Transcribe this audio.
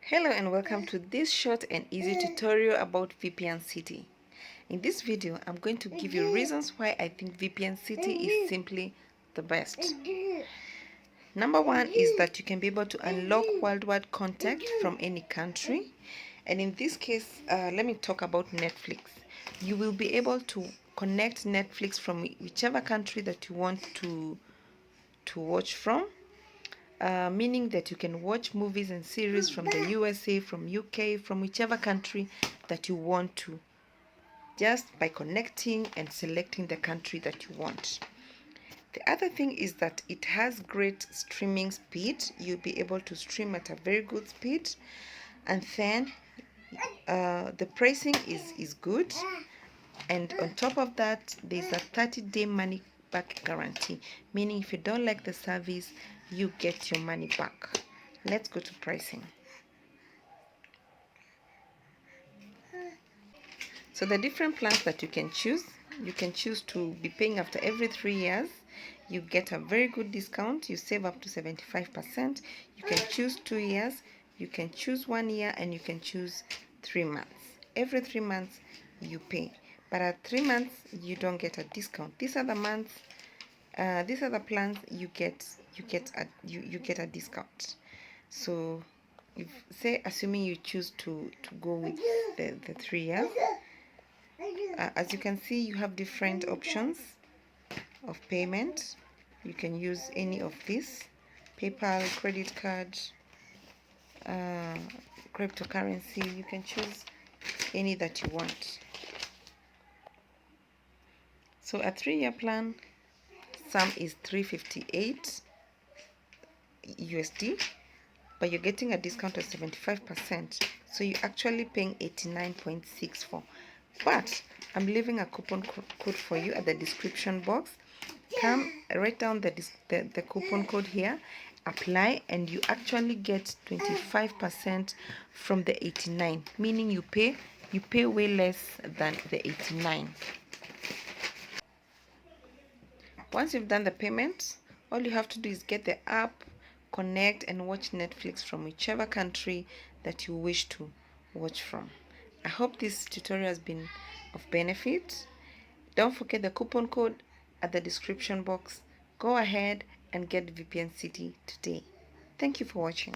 Hello and welcome to this short and easy tutorial about VPNCity. In this video, I'm going to give you reasons why I think VPNCity is simply the best. Number one is that you can be able to unlock worldwide contact from any country. And in this case, let me talk about Netflix. You will be able to connect Netflix from whichever country that you want to watch from. Meaning that you can watch movies and series from the USA, from UK, from whichever country that you want to, just by connecting and selecting the country that you want. The other thing is that it has great streaming speed. You'll be able to stream at a very good speed, and then the pricing is good. And on top of that, there's a 30-day money back guarantee, meaning if you don't like the service, you get your money back. Let's go to pricing. So the different plans that you can choose to be paying after every 3 years. You get a very good discount. You save up to 75%. You can choose 2 years, you can choose 1 year, and you can choose 3 months. Every 3 months you pay, but at 3 months you don't get a discount. These are the months, these are the plans you get a discount. So if, say, assuming you choose to go with the 3 years, as you can see, you have different options of payment. You can use any of these: PayPal, credit card, cryptocurrency. You can choose any that you want. So a 3-year plan, sum is 358 USD, but you're getting a discount of 75%, so you're actually paying 89.64. But I'm leaving a coupon code for you at the description box. Come, write down the coupon code here, apply, and you actually get 25% from the 89, meaning you pay way less than the 89. Once you've done the payment, all you have to do is get the app, connect, and watch Netflix from whichever country that you wish to watch from. I hope this tutorial has been of benefit. Don't forget the coupon code at the description box. Go ahead and get VPNCity today. Thank you for watching.